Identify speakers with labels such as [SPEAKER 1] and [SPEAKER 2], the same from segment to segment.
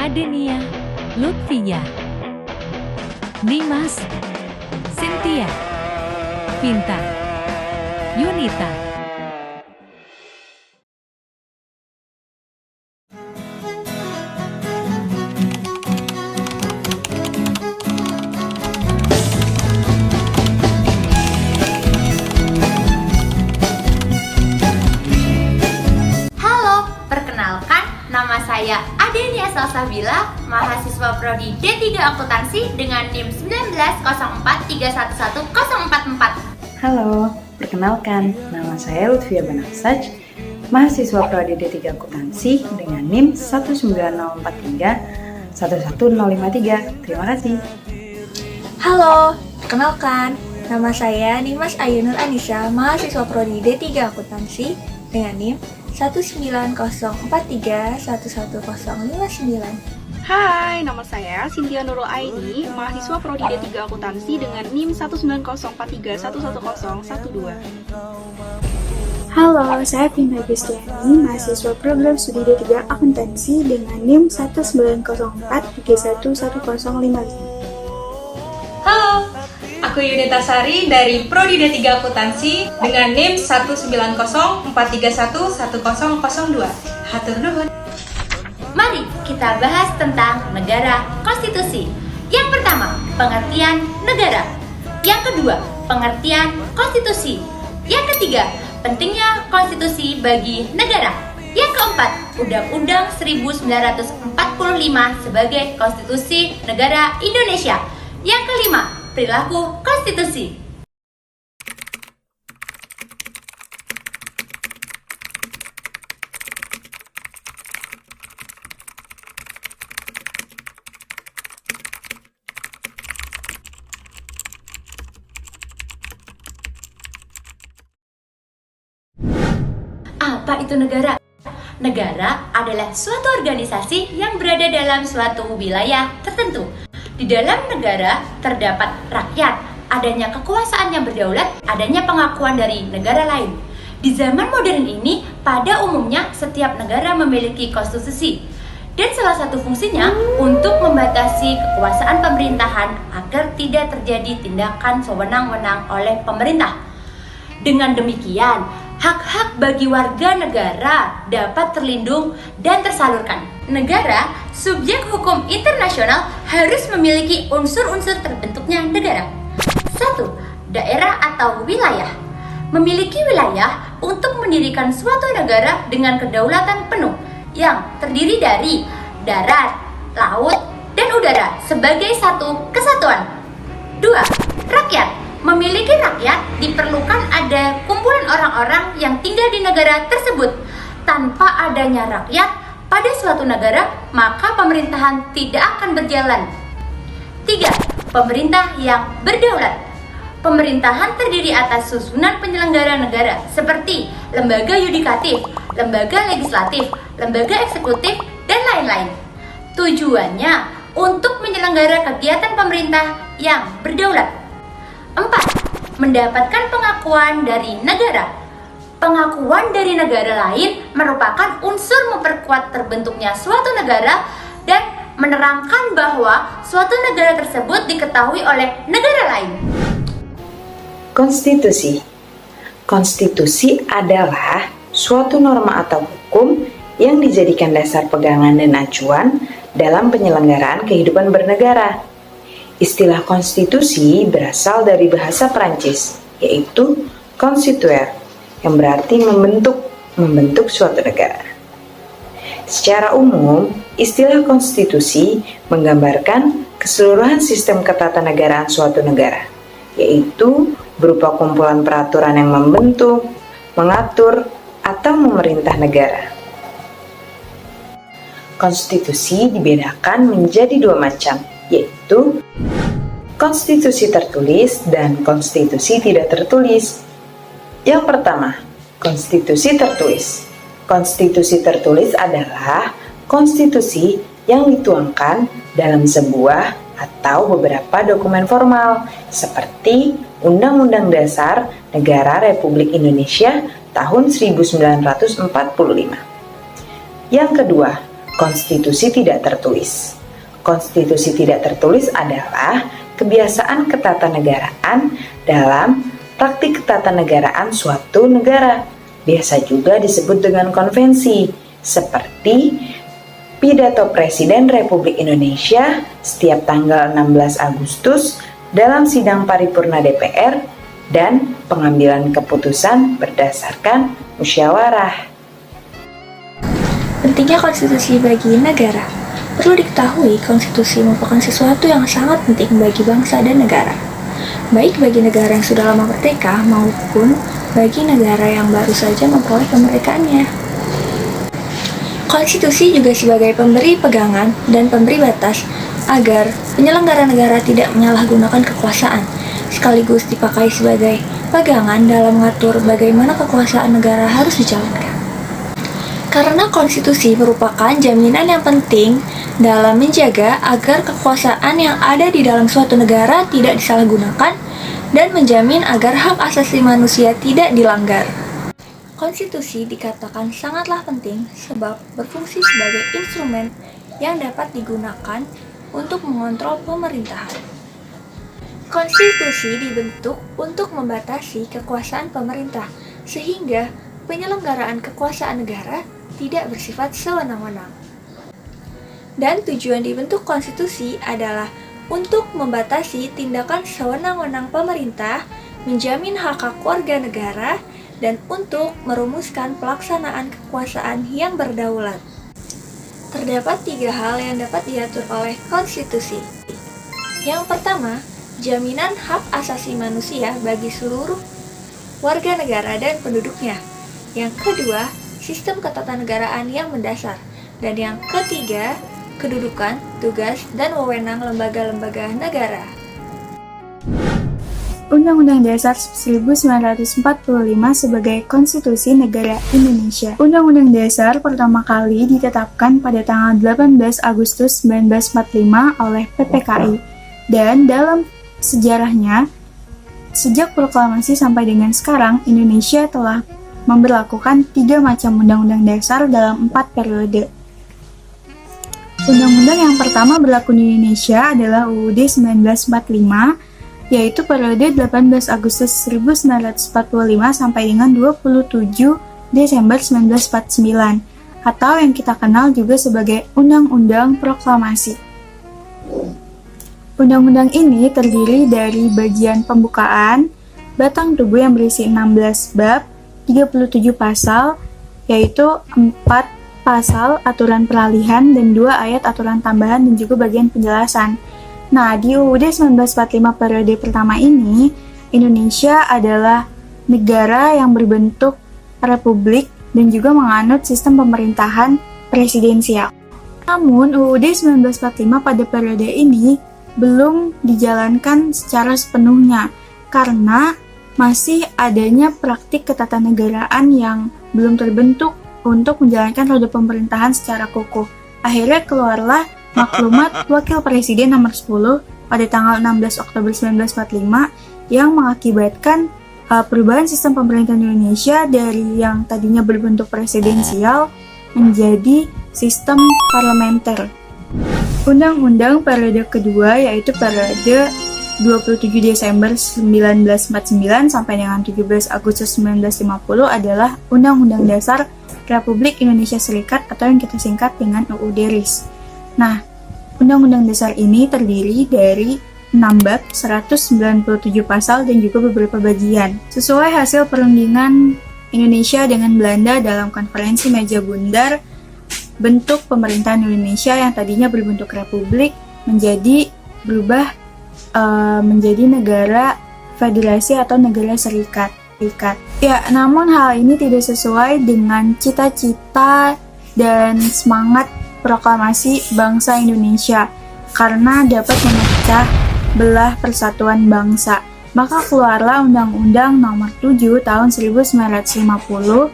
[SPEAKER 1] Adenia, Lutfia, Nimas, Cynthia, Vinta, Yunita.
[SPEAKER 2] Halo, perkenalkan, nama saya Adenia Salsabila, mahasiswa Prodi D3 Akuntansi dengan NIM 1904311044.
[SPEAKER 3] Halo, perkenalkan, nama saya Lutfia Banarsaj, mahasiswa Prodi D3 Akuntansi dengan NIM 19053111053. Terima kasih.
[SPEAKER 4] Halo, perkenalkan, nama saya Nimas Ayunur Anissa, mahasiswa Prodi D3 Akuntansi dengan NIM 19043111059.
[SPEAKER 5] Hai, nama saya Cynthia Nurul Aini, mahasiswa Prodi D3 Akuntansi dengan NIM 19043111012.
[SPEAKER 6] Halo, saya Vinta Kristiani, mahasiswa program studi D3 Akuntansi dengan NIM 19043111055.
[SPEAKER 7] Halo, aku Yunita Sari dari Prodi D3 Akuntansi dengan NIM 19043111002. Hatur nuhun.
[SPEAKER 2] Mari kita bahas tentang negara konstitusi. Yang pertama, pengertian negara. Yang kedua, pengertian konstitusi. Yang ketiga, pentingnya konstitusi bagi negara. Yang keempat, Undang-Undang 1945 sebagai konstitusi negara Indonesia. Yang kelima, perilaku konstitusi. Apa itu negara? Negara adalah suatu organisasi yang berada dalam suatu wilayah tertentu. Di dalam negara terdapat rakyat, adanya kekuasaan yang berdaulat, adanya pengakuan dari negara lain. Di zaman modern ini, pada umumnya setiap negara memiliki konstitusi. Dan salah satu fungsinya untuk membatasi kekuasaan pemerintahan agar tidak terjadi tindakan sewenang-wenang oleh pemerintah. Dengan demikian, hak-hak bagi warga negara dapat terlindung dan tersalurkan. Negara, subjek hukum internasional, harus memiliki unsur-unsur terbentuknya negara. 1. Daerah atau wilayah. Memiliki wilayah untuk mendirikan suatu negara dengan kedaulatan penuh yang terdiri dari darat, laut, dan udara sebagai satu kesatuan. 2. Rakyat. Memiliki rakyat diperlukan ada kumpulan orang-orang yang tinggal di negara tersebut. Tanpa adanya rakyat pada suatu negara, maka pemerintahan tidak akan berjalan. 3. Pemerintah yang berdaulat. Pemerintahan terdiri atas susunan penyelenggara negara seperti lembaga yudikatif, lembaga legislatif, lembaga eksekutif, dan lain-lain. Tujuannya untuk menyelenggara kegiatan pemerintah yang berdaulat. 4. Mendapatkan pengakuan dari negara. Pengakuan dari negara lain merupakan unsur memperkuat terbentuknya suatu negara dan menerangkan bahwa suatu negara tersebut diketahui oleh negara lain.
[SPEAKER 3] Konstitusi. Konstitusi adalah suatu norma atau hukum yang dijadikan dasar pegangan dan acuan dalam penyelenggaraan kehidupan bernegara. Istilah konstitusi berasal dari bahasa Prancis, yaitu constituer, yang berarti membentuk suatu negara. Secara umum, istilah konstitusi menggambarkan keseluruhan sistem ketatanegaraan suatu negara, yaitu berupa kumpulan peraturan yang membentuk, mengatur, atau memerintah negara. Konstitusi dibedakan menjadi dua macam, yaitu konstitusi tertulis dan konstitusi tidak tertulis. Yang pertama, konstitusi tertulis. Konstitusi tertulis adalah konstitusi yang dituangkan dalam sebuah atau beberapa dokumen formal seperti Undang-Undang Dasar Negara Republik Indonesia tahun 1945. Yang kedua, konstitusi tidak tertulis. Konstitusi tidak tertulis adalah kebiasaan ketatanegaraan dalam praktik ketatanegaraan suatu negara. Biasa juga disebut dengan konvensi, seperti Pidato Presiden Republik Indonesia setiap tanggal 16 Agustus dalam sidang paripurna DPR dan pengambilan keputusan berdasarkan musyawarah.
[SPEAKER 4] Pentingnya konstitusi bagi negara. Perlu diketahui, konstitusi merupakan sesuatu yang sangat penting bagi bangsa dan negara. Baik bagi negara yang sudah lama merdeka maupun bagi negara yang baru saja memperoleh kemerdekaannya. Konstitusi juga sebagai pemberi pegangan dan pemberi batas agar penyelenggara negara tidak menyalahgunakan kekuasaan, sekaligus dipakai sebagai pegangan dalam mengatur bagaimana kekuasaan negara harus dijalankan. Karena konstitusi merupakan jaminan yang penting dalam menjaga agar kekuasaan yang ada di dalam suatu negara tidak disalahgunakan dan menjamin agar hak asasi manusia tidak dilanggar. Konstitusi dikatakan sangatlah penting sebab berfungsi sebagai instrumen yang dapat digunakan untuk mengontrol pemerintahan. Konstitusi dibentuk untuk membatasi kekuasaan pemerintah sehingga penyelenggaraan kekuasaan negara tidak bersifat sewenang-wenang. Dan tujuan dibentuk konstitusi adalah untuk membatasi tindakan sewenang-wenang pemerintah, menjamin hak-hak warga negara, dan untuk merumuskan pelaksanaan kekuasaan yang berdaulat. Terdapat 3 hal yang dapat diatur oleh konstitusi. Yang pertama, jaminan hak asasi manusia bagi seluruh warga negara dan penduduknya. Yang kedua, sistem ketatanegaraan yang mendasar. Dan yang ketiga, kedudukan, tugas, dan wewenang lembaga-lembaga negara.
[SPEAKER 6] Undang-Undang Dasar 1945 sebagai Konstitusi Negara Indonesia. Undang-Undang Dasar pertama kali ditetapkan pada tanggal 18 Agustus 1945 oleh PPKI. Dan dalam sejarahnya, sejak proklamasi sampai dengan sekarang, Indonesia telah memberlakukan 3 macam undang-undang dasar dalam 4 periode. Undang-undang yang pertama berlaku di Indonesia adalah UUD 1945, yaitu periode 18 Agustus 1945 sampai dengan 27 Desember 1949, atau yang kita kenal juga sebagai Undang-Undang Proklamasi. Undang-undang ini terdiri dari bagian pembukaan, batang tubuh yang berisi 16 bab, 37 pasal, yaitu 4 pasal aturan peralihan dan 2 ayat aturan tambahan dan juga bagian penjelasan. Nah, di UUD 1945 periode pertama ini, Indonesia adalah negara yang berbentuk republik dan juga menganut sistem pemerintahan presidensial. Namun, UUD 1945 pada periode ini belum dijalankan secara sepenuhnya karena masih adanya praktik ketatanegaraan yang belum terbentuk untuk menjalankan roda pemerintahan secara kukuh. Akhirnya keluarlah Maklumat Wakil Presiden nomor 10 pada tanggal 16 Oktober 1945 yang mengakibatkan perubahan sistem pemerintahan Indonesia dari yang tadinya berbentuk presidensial menjadi sistem parlementer. Undang-undang periode kedua yaitu periode 27 Desember 1949 sampai dengan 17 Agustus 1950 adalah Undang-Undang Dasar Republik Indonesia Serikat atau yang kita singkat dengan UUD RIS. Nah, Undang-Undang Dasar ini terdiri dari 6 bab, 197 pasal, dan juga beberapa bagian. Sesuai hasil perundingan Indonesia dengan Belanda dalam konferensi meja bundar, bentuk pemerintahan Indonesia yang tadinya berbentuk republik berubah menjadi negara federasi atau negara serikat. Ya, namun hal ini tidak sesuai dengan cita-cita dan semangat proklamasi bangsa Indonesia karena dapat memecah belah persatuan bangsa. Maka keluarlah Undang-Undang Nomor 7 Tahun 1950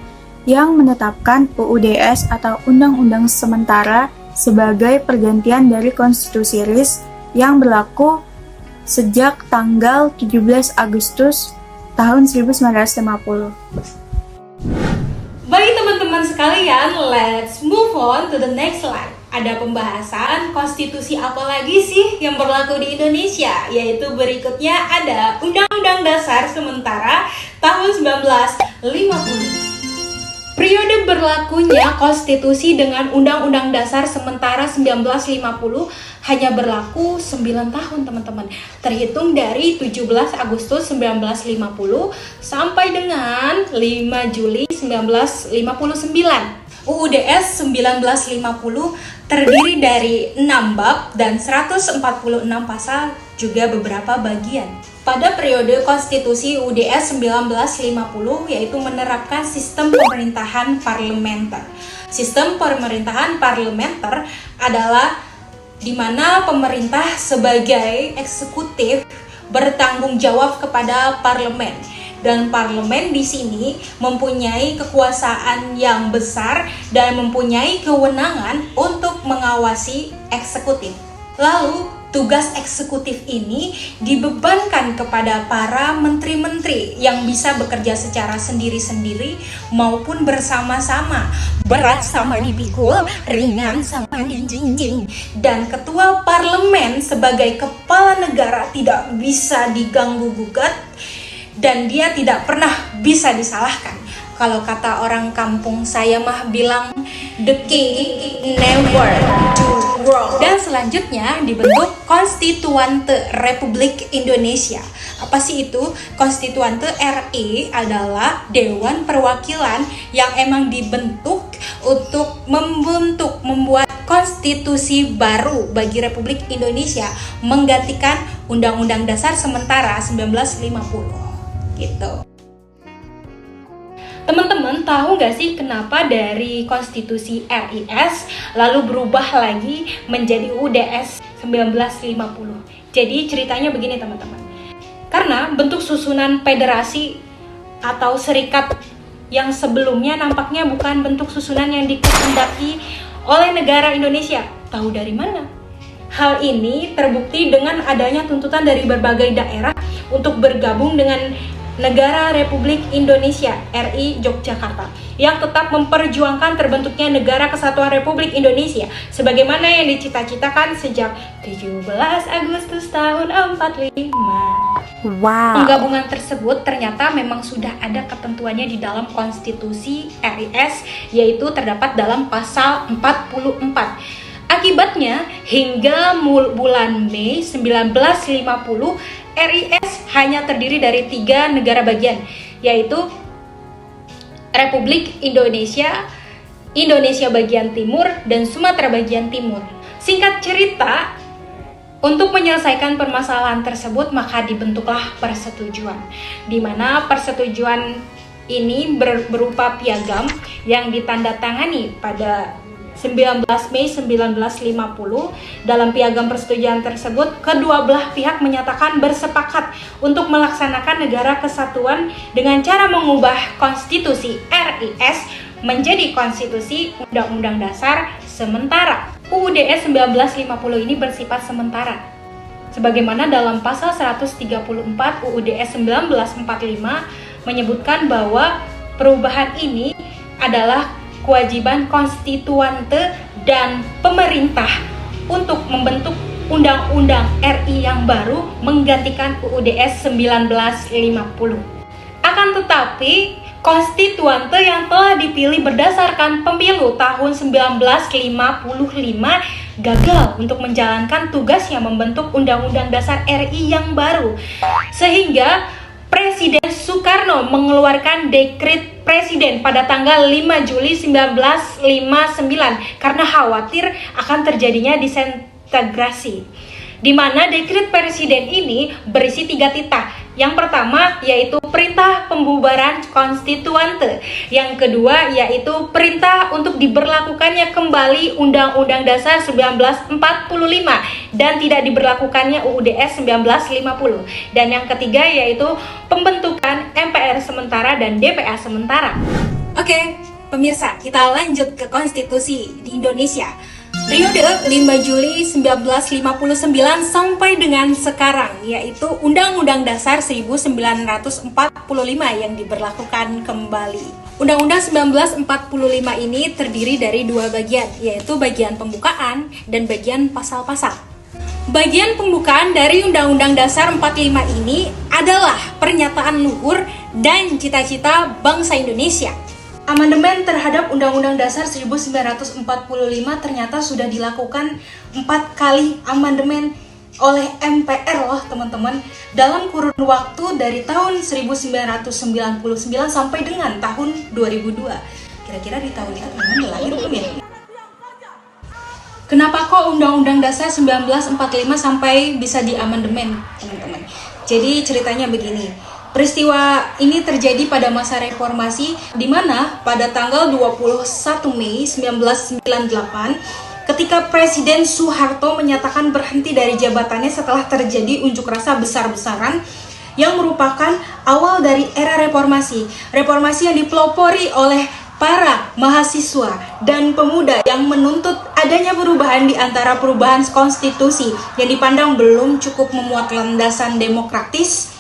[SPEAKER 6] yang menetapkan UUDS atau Undang-Undang Sementara sebagai pergantian dari Konstitusi RIS yang berlaku sejak tanggal 17 Agustus tahun 1950.
[SPEAKER 7] Bagi teman-teman sekalian sekalian, let's move on to the next slide. Ada pembahasan konstitusi apa lagi sih yang berlaku di Indonesia? Yaitu berikutnya ada Undang-Undang Dasar Sementara tahun 1950. Periode berlakunya konstitusi dengan Undang-Undang Dasar Sementara 1950 hanya berlaku 9 tahun teman-teman. Terhitung dari 17 Agustus 1950 sampai dengan 5 Juli 1959. UUDS 1950 terdiri dari 6 bab dan 146 pasal juga beberapa bagian. Pada periode konstitusi UUDS 1950 yaitu menerapkan sistem pemerintahan parlementer. Sistem pemerintahan parlementer adalah di mana pemerintah sebagai eksekutif bertanggung jawab kepada parlemen. Dan parlemen di sini mempunyai kekuasaan yang besar dan mempunyai kewenangan untuk mengawasi eksekutif. Lalu, tugas eksekutif ini dibebankan kepada para menteri-menteri yang bisa bekerja secara sendiri-sendiri maupun bersama-sama. Berat sama dipikul, ringan sama dijinjing. Dan ketua parlemen sebagai kepala negara tidak bisa diganggu-gugat dan dia tidak pernah bisa disalahkan. Kalau kata orang kampung saya mah bilang, the king never do wrong. Dan selanjutnya dibentuk Konstituante Republik Indonesia. Apa sih itu? Konstituante RI adalah Dewan Perwakilan yang emang dibentuk untuk membuat konstitusi baru bagi Republik Indonesia, menggantikan Undang-Undang Dasar Sementara 1950. Gitu. Teman-teman tahu nggak sih kenapa dari konstitusi RIS lalu berubah lagi menjadi UUDS 1950? Jadi ceritanya begini teman-teman. Karena bentuk susunan federasi atau serikat yang sebelumnya nampaknya bukan bentuk susunan yang dikehendaki oleh negara Indonesia. Tahu dari mana? Hal ini terbukti dengan adanya tuntutan dari berbagai daerah untuk bergabung dengan Negara Republik Indonesia RI Yogyakarta yang tetap memperjuangkan terbentuknya Negara Kesatuan Republik Indonesia sebagaimana yang dicita-citakan sejak 17 Agustus tahun 45.
[SPEAKER 6] Wow.
[SPEAKER 7] Penggabungan tersebut ternyata memang sudah ada ketentuannya di dalam konstitusi RIS, yaitu terdapat dalam pasal 44. Akibatnya, hingga bulan Mei 1950, RIS hanya terdiri dari 3 negara bagian, yaitu Republik Indonesia, Indonesia bagian timur, dan Sumatera bagian timur. Singkat cerita, untuk menyelesaikan permasalahan tersebut, maka dibentuklah persetujuan, di mana persetujuan ini berupa piagam yang ditandatangani pada 19 Mei 1950. Dalam piagam persetujuan tersebut, kedua belah pihak menyatakan bersepakat untuk melaksanakan negara kesatuan dengan cara mengubah konstitusi RIS menjadi konstitusi Undang-Undang Dasar Sementara. UUDS 1950 ini bersifat sementara. Sebagaimana dalam pasal 134 UUDS 1945 menyebutkan bahwa perubahan ini adalah kewajiban konstituante dan pemerintah untuk membentuk Undang-Undang RI yang baru menggantikan UUDS 1950. Akan tetapi, konstituante yang telah dipilih berdasarkan pemilu tahun 1955 gagal untuk menjalankan tugasnya membentuk Undang-Undang Dasar RI yang baru. Sehingga Presiden Soekarno mengeluarkan dekret presiden pada tanggal 5 Juli 1959 karena khawatir akan terjadinya disintegrasi. Di mana dekret presiden ini berisi 3 titah. Yang pertama yaitu perintah pembubaran konstituante. Yang kedua yaitu perintah untuk diberlakukannya kembali Undang-Undang Dasar 1945 dan tidak diberlakukannya UUDS 1950. Dan yang ketiga yaitu pembentukan MPR sementara dan DPR sementara. Oke, pemirsa, kita lanjut ke konstitusi di Indonesia. Periode 5 Juli 1959 sampai dengan sekarang, yaitu Undang-Undang Dasar 1945 yang diberlakukan kembali. Undang-Undang 1945 ini terdiri dari dua bagian, yaitu bagian pembukaan dan bagian pasal-pasal. Bagian pembukaan dari Undang-Undang Dasar 45 ini adalah pernyataan luhur dan cita-cita bangsa Indonesia. Amandemen terhadap Undang-Undang Dasar 1945 ternyata sudah dilakukan 4 kali amandemen oleh MPR loh teman-teman, dalam kurun waktu dari tahun 1999 sampai dengan tahun 2002. Kira-kira di tahun itu teman-teman lahir belum ya? Kenapa kok Undang-Undang Dasar 1945 sampai bisa diamandemen teman-teman? Jadi ceritanya begini. Peristiwa ini terjadi pada masa reformasi, di mana pada tanggal 21 Mei 1998, ketika Presiden Soeharto menyatakan berhenti dari jabatannya setelah terjadi unjuk rasa besar-besaran yang merupakan awal dari era reformasi. Reformasi yang dipelopori oleh para mahasiswa dan pemuda yang menuntut adanya perubahan di antara perubahan konstitusi yang dipandang belum cukup memuat landasan demokratis,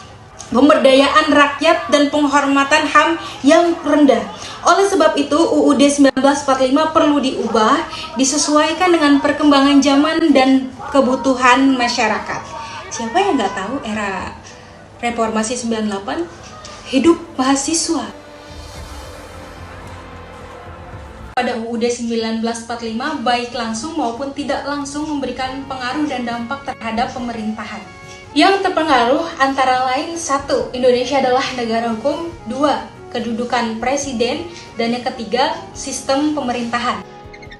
[SPEAKER 7] pemberdayaan rakyat dan penghormatan HAM yang rendah. Oleh sebab itu, UUD 1945 perlu diubah, disesuaikan dengan perkembangan zaman dan kebutuhan masyarakat. Siapa yang nggak tahu era reformasi 98? Hidup mahasiswa. Pada UUD 1945, baik langsung maupun tidak langsung memberikan pengaruh dan dampak terhadap pemerintahan. Yang terpengaruh antara lain 1. Indonesia adalah negara hukum. 2. Kedudukan presiden. Dan yang ketiga, sistem pemerintahan.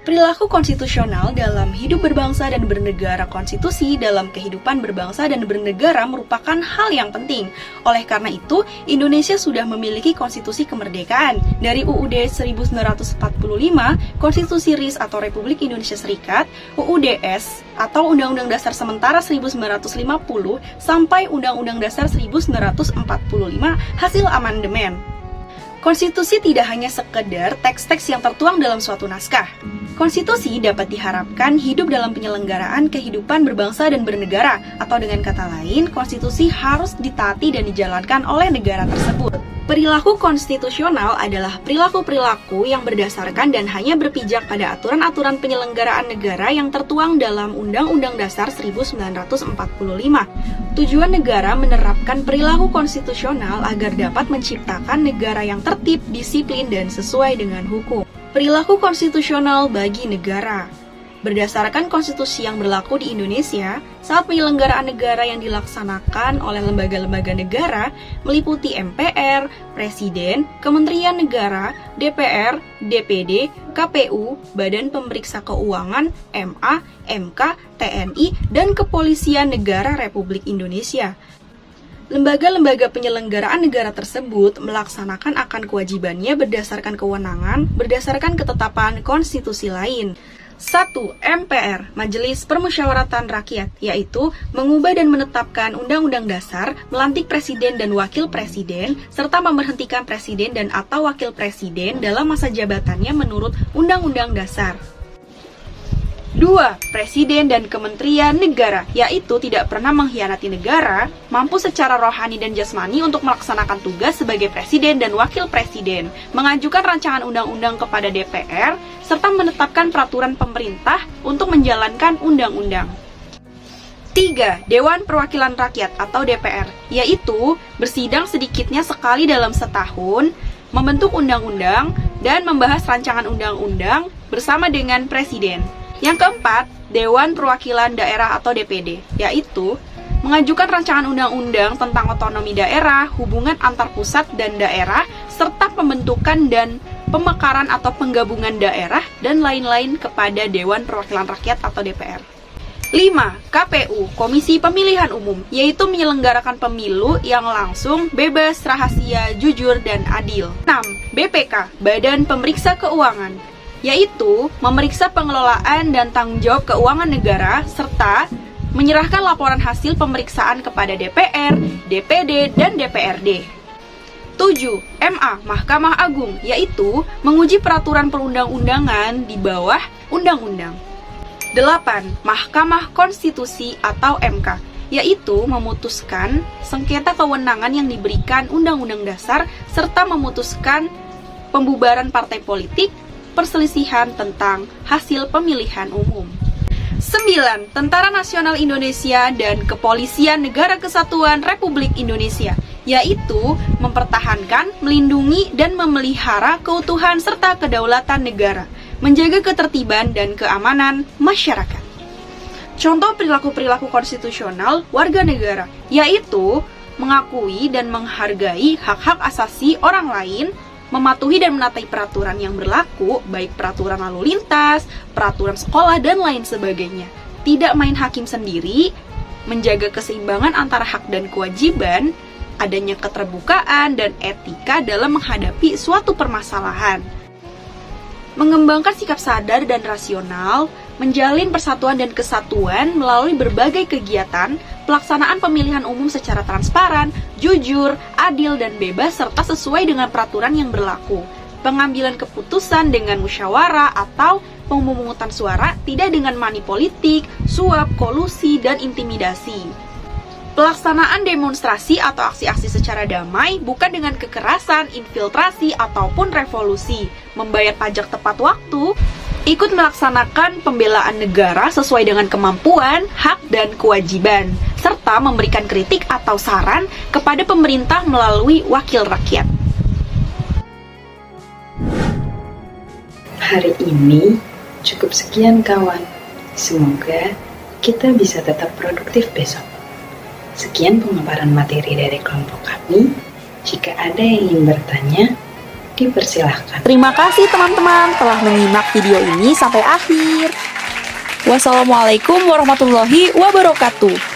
[SPEAKER 5] Perilaku konstitusional dalam hidup berbangsa dan bernegara. Konstitusi dalam kehidupan berbangsa dan bernegara merupakan hal yang penting. Oleh karena itu, Indonesia sudah memiliki konstitusi kemerdekaan. Dari UUD 1945, Konstitusi RIS atau Republik Indonesia Serikat, UUDS atau Undang-Undang Dasar Sementara 1950, sampai Undang-Undang Dasar 1945 hasil amandemen. Konstitusi tidak hanya sekedar teks-teks yang tertuang dalam suatu naskah. Konstitusi dapat diharapkan hidup dalam penyelenggaraan kehidupan berbangsa dan bernegara, atau dengan kata lain, konstitusi harus ditaati dan dijalankan oleh negara tersebut. Perilaku konstitusional adalah perilaku-perilaku yang berdasarkan dan hanya berpijak pada aturan-aturan penyelenggaraan negara yang tertuang dalam Undang-Undang Dasar 1945. Tujuan negara menerapkan perilaku konstitusional agar dapat menciptakan negara yang tertib, disiplin, dan sesuai dengan hukum. Perilaku konstitusional bagi negara. Berdasarkan konstitusi yang berlaku di Indonesia, saat penyelenggaraan negara yang dilaksanakan oleh lembaga-lembaga negara meliputi MPR, Presiden, Kementerian Negara, DPR, DPD, KPU, Badan Pemeriksa Keuangan, MA, MK, TNI, dan Kepolisian Negara Republik Indonesia. Lembaga-lembaga penyelenggaraan negara tersebut melaksanakan akan kewajibannya berdasarkan kewenangan, berdasarkan ketetapan konstitusi lain. 1. MPR, Majelis Permusyawaratan Rakyat, yaitu mengubah dan menetapkan Undang-Undang Dasar, melantik Presiden dan Wakil Presiden, serta memberhentikan Presiden dan atau Wakil Presiden dalam masa jabatannya menurut Undang-Undang Dasar. 2. Presiden dan Kementerian Negara, yaitu tidak pernah mengkhianati negara, mampu secara rohani dan jasmani untuk melaksanakan tugas sebagai Presiden dan Wakil Presiden, mengajukan rancangan undang-undang kepada DPR, serta menetapkan peraturan pemerintah untuk menjalankan undang-undang. 3. Dewan Perwakilan Rakyat atau DPR, yaitu bersidang sedikitnya sekali dalam setahun, membentuk undang-undang, dan membahas rancangan undang-undang bersama dengan Presiden. Yang keempat, Dewan Perwakilan Daerah atau DPD, yaitu mengajukan rancangan undang-undang tentang otonomi daerah, hubungan antar pusat dan daerah, serta pembentukan dan pemekaran atau penggabungan daerah, dan lain-lain kepada Dewan Perwakilan Rakyat atau DPR. 5. KPU, Komisi Pemilihan Umum, yaitu menyelenggarakan pemilu yang langsung, bebas, rahasia, jujur, dan adil. 6. BPK, Badan Pemeriksa Keuangan, yaitu memeriksa pengelolaan dan tanggung jawab keuangan negara, serta menyerahkan laporan hasil pemeriksaan kepada DPR, DPD, dan DPRD. 7. MA, Mahkamah Agung, yaitu menguji peraturan perundang-undangan di bawah undang-undang. 8. Mahkamah Konstitusi atau MK, yaitu memutuskan sengketa kewenangan yang diberikan Undang-Undang Dasar serta memutuskan pembubaran partai politik, perselisihan tentang hasil pemilihan umum. 9. Tentara Nasional Indonesia dan Kepolisian Negara Kesatuan Republik Indonesia, yaitu mempertahankan, melindungi, dan memelihara keutuhan serta kedaulatan negara, menjaga ketertiban dan keamanan masyarakat. Contoh perilaku-perilaku konstitusional warga negara, yaitu mengakui dan menghargai hak-hak asasi orang lain, mematuhi dan menaati peraturan yang berlaku, baik peraturan lalu lintas, peraturan sekolah, dan lain sebagainya. Tidak main hakim sendiri, menjaga keseimbangan antara hak dan kewajiban, adanya keterbukaan dan etika dalam menghadapi suatu permasalahan. Mengembangkan sikap sadar dan rasional, menjalin persatuan dan kesatuan melalui berbagai kegiatan, pelaksanaan pemilihan umum secara transparan, jujur, adil, dan bebas serta sesuai dengan peraturan yang berlaku. Pengambilan keputusan dengan musyawarah atau pemungutan suara tidak dengan money politik, suap, kolusi, dan intimidasi. Pelaksanaan demonstrasi atau aksi-aksi secara damai, bukan dengan kekerasan, infiltrasi, ataupun revolusi. Membayar pajak tepat waktu, ikut melaksanakan pembelaan negara sesuai dengan kemampuan, hak, dan kewajiban, serta memberikan kritik atau saran kepada pemerintah melalui wakil rakyat.
[SPEAKER 3] Hari ini cukup sekian kawan. Semoga kita bisa tetap produktif besok. Sekian pemaparan materi dari kelompok kami. Jika ada yang ingin bertanya, dipersilahkan.
[SPEAKER 5] Terima kasih teman-teman telah menyimak video ini sampai akhir. Wassalamualaikum warahmatullahi wabarakatuh.